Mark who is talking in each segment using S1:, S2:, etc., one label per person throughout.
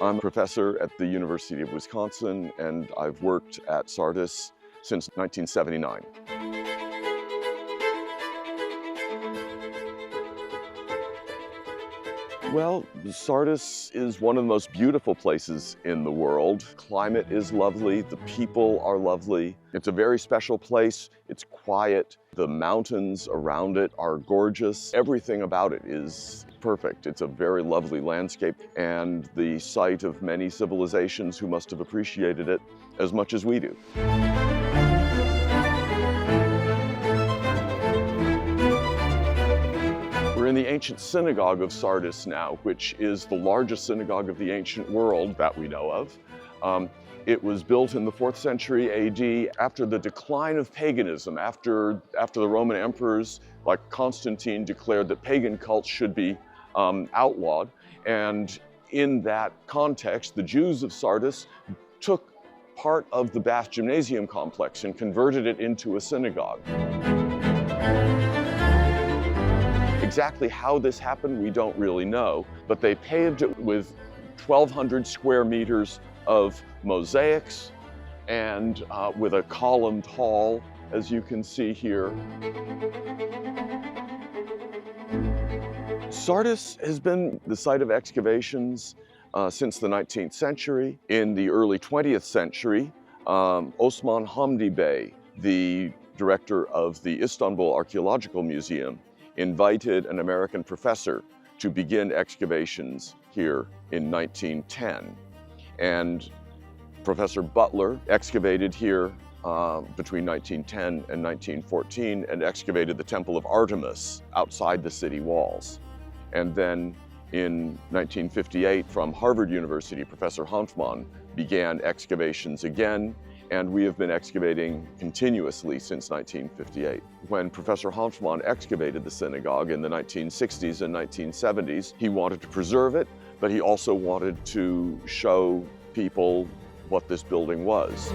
S1: I'm a professor at the University of Wisconsin, and I've worked at Sardis since 1979. Well, Sardis is one of the most beautiful places in the world. Climate is lovely, the people are lovely. It's a very special place. It's quiet. The mountains around it are gorgeous. Everything about it is perfect. It's a very lovely landscape and the site of many civilizations who must have appreciated it as much as we do. We're in the ancient synagogue of Sardis now, which is the largest synagogue of the ancient world that we know of. It was built in the 4th century AD after the decline of paganism, after the Roman emperors like Constantine declared that pagan cults should be outlawed. And in that context, the Jews of Sardis took part of the Bath Gymnasium complex and converted it into a synagogue. Exactly how this happened, we don't really know, but they paved it with 1,200 square meters of mosaics and with a columned hall, as you can see here. Sardis has been the site of excavations since the 19th century. In the early 20th century, Osman Hamdi Bey, the director of the Istanbul Archaeological Museum, invited an American professor to begin excavations here in 1910. And Professor Butler excavated here between 1910 and 1914 and excavated the Temple of Artemis outside the city walls. And then in 1958, from Harvard University, Professor Hanfmann began excavations again, and we have been excavating continuously since 1958. When Professor Hanfmann excavated the synagogue in the 1960s and 1970s, he wanted to preserve it, but he also wanted to show people what this building was.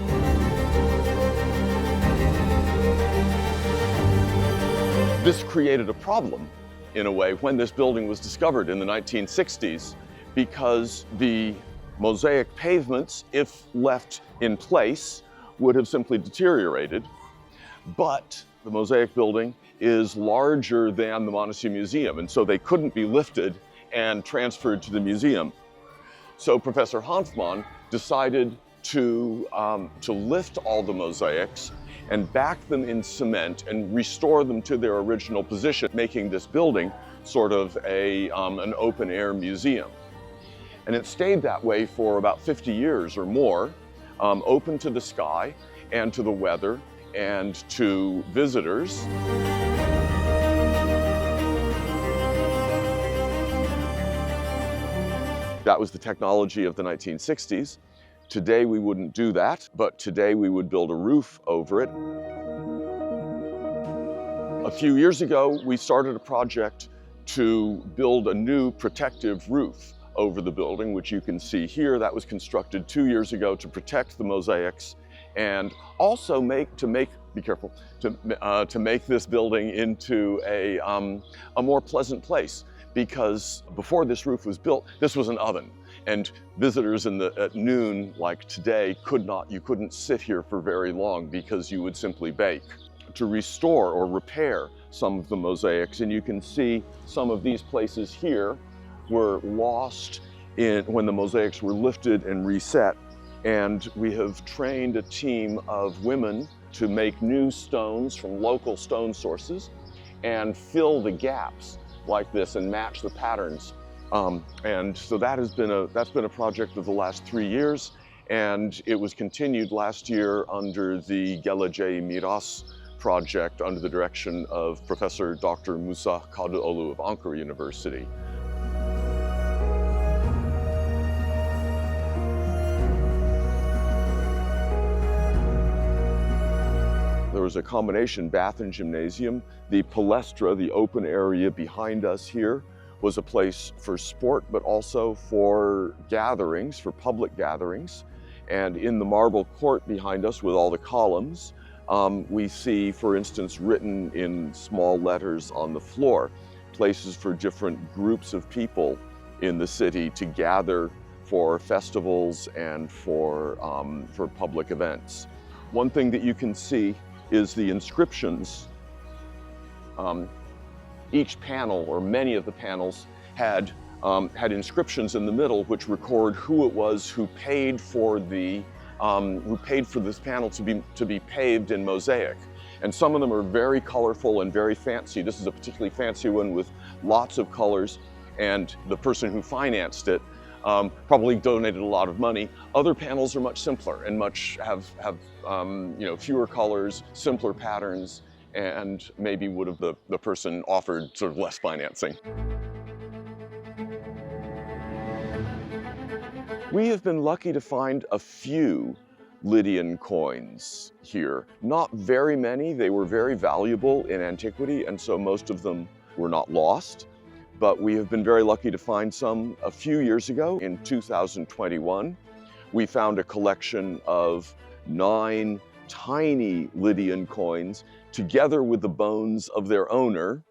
S1: This created a problem, in a way, when this building was discovered in the 1960s, because the mosaic pavements, if left in place, would have simply deteriorated. But the mosaic building is larger than the Montesquieu Museum, and so they couldn't be lifted and transferred to the museum. So Professor Hanfmann decided to lift all the mosaics and back them in cement and restore them to their original position, making this building sort of an open-air museum. And it stayed that way for about 50 years or more, open to the sky and to the weather and to visitors. That was the technology of the 1960s. Today we wouldn't do that, but today we would build a roof over it. A few years ago, we started a project to build a new protective roof over the building, which you can see here. That was constructed 2 years ago to protect the mosaics and also to make this building into a more pleasant place. Because before this roof was built, this was an oven, and visitors at noon, like today, you couldn't sit here for very long because you would simply bake. To restore or repair some of the mosaics, and you can see some of these places here were lost when the mosaics were lifted and reset. And we have trained a team of women to make new stones from local stone sources and fill the gaps like this and match the patterns. And so that's been a project of the last 3 years, and it was continued last year under the Geleceği Miras project under the direction of Professor Dr. Musa Kadıoğlu of Ankara University. There was a combination bath and gymnasium. The palestra, the open area behind us here, was a place for sport, but also for gatherings, for public gatherings. And in the marble court behind us with all the columns, we see, for instance, written in small letters on the floor, places for different groups of people in the city to gather for festivals and for public events. One thing that you can see is the inscriptions. Each panel, or many of the panels, had inscriptions in the middle which record who it was who paid for this panel to be paved in mosaic. And some of them are very colorful and very fancy. This is a particularly fancy one with lots of colors, and the person who financed it probably donated a lot of money. Other panels are much simpler and have fewer colors, simpler patterns, and maybe would have the person offered sort of less financing. We have been lucky to find a few Lydian coins here. Not very many. They were very valuable in antiquity, and so most of them were not lost. But we have been very lucky to find some. A few years ago, in 2021, we found a collection of 9 tiny Lydian coins together with the bones of their owner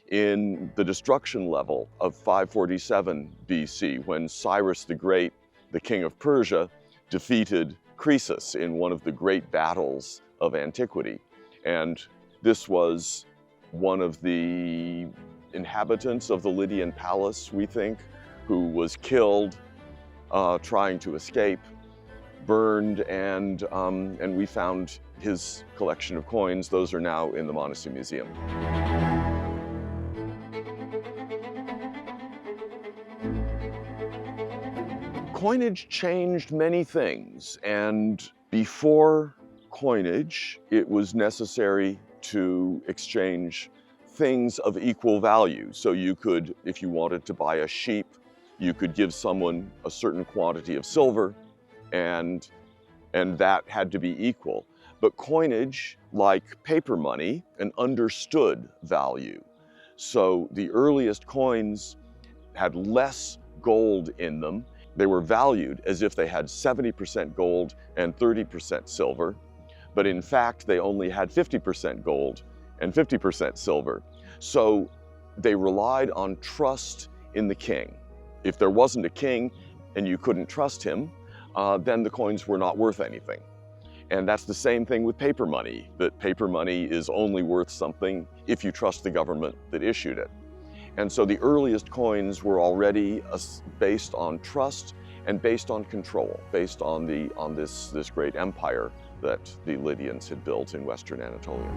S1: in the destruction level of 547 BC, when Cyrus the Great, the king of Persia, defeated Croesus in one of the great battles of antiquity. And this was one of the inhabitants of the Lydian palace, we think, who was killed trying to escape, burned, and we found his collection of coins. Those are now in the Monastery Museum. Coinage changed many things, and before coinage, it was necessary to exchange things of equal value. So you could, if you wanted to buy a sheep, you could give someone a certain quantity of silver, and that had to be equal. But coinage, like paper money, an understood value. So the earliest coins had less gold in them. They were valued as if they had 70% gold and 30% silver, but in fact they only had 50% gold and 50% silver. So they relied on trust in the king. If there wasn't a king and you couldn't trust him, then the coins were not worth anything. And that's the same thing with paper money, that paper money is only worth something if you trust the government that issued it. And so the earliest coins were already based on trust and based on control, based on this great empire that the Lydians had built in Western Anatolia.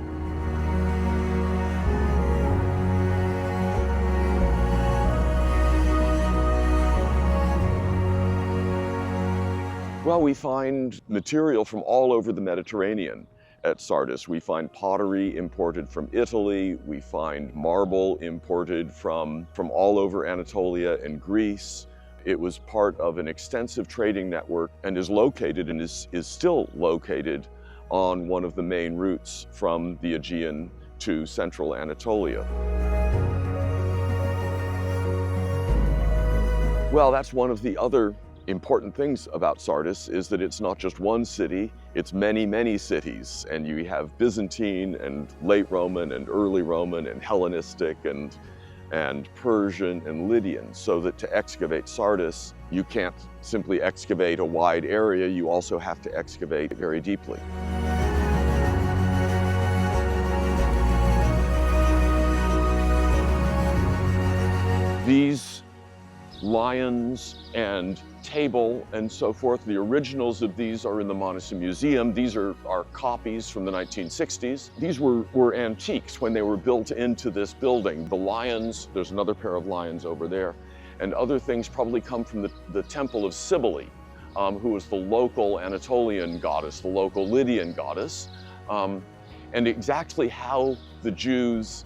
S1: Well, we find material from all over the Mediterranean at Sardis. We find pottery imported from Italy. We find marble imported from all over Anatolia and Greece. It was part of an extensive trading network and is located and is still located on one of the main routes from the Aegean to central Anatolia. Well, that's one of the other important things about Sardis, is that it's not just one city, it's many, many cities. And you have Byzantine and late Roman and early Roman and Hellenistic and Persian and Lydian, so that to excavate Sardis, you can't simply excavate a wide area, you also have to excavate very deeply. These lions and table and so forth, the originals of these are in the Monastery Museum. These are copies from the 1960s. These were antiques when they were built into this building. The lions, there's another pair of lions over there, and other things probably come from the Temple of Cybele, who was the local Anatolian goddess, the local Lydian goddess, and exactly how the Jews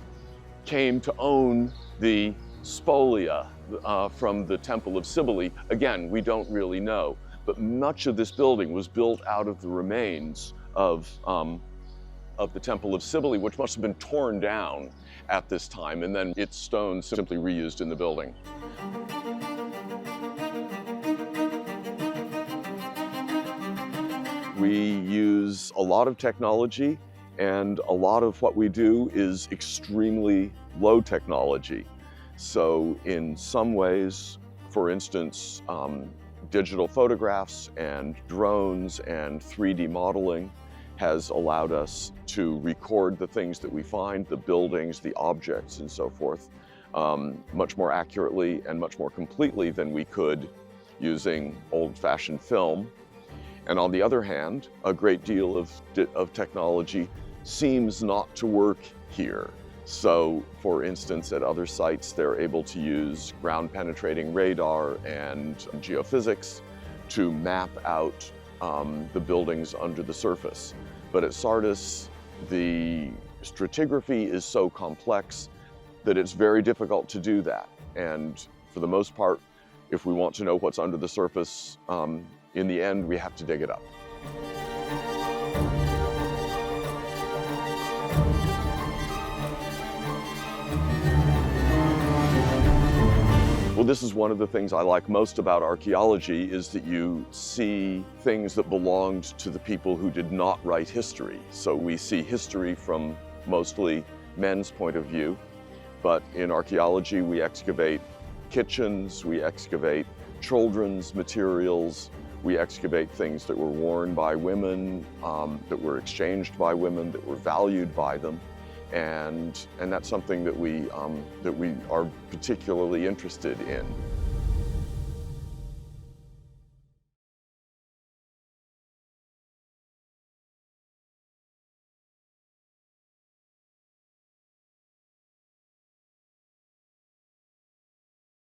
S1: came to own the spolia from the Temple of Cybele, again, we don't really know. But much of this building was built out of the remains of the Temple of Cybele, which must have been torn down at this time, and then its stones simply reused in the building. We use a lot of technology, and a lot of what we do is extremely low technology. So in some ways, for instance, digital photographs and drones and 3D modeling has allowed us to record the things that we find, the buildings, the objects, and so forth, much more accurately and much more completely than we could using old-fashioned film. And on the other hand, a great deal of technology seems not to work here. So, for instance, at other sites, they're able to use ground-penetrating radar and geophysics to map out the buildings under the surface. But at Sardis, the stratigraphy is so complex that it's very difficult to do that. And for the most part, if we want to know what's under the surface, in the end, we have to dig it up. Well, this is one of the things I like most about archaeology, is that you see things that belonged to the people who did not write history. So we see history from mostly men's point of view, but in archaeology we excavate kitchens, we excavate children's materials, we excavate things that were worn by women, that were exchanged by women, that were valued by them. And that's something that we are particularly interested in.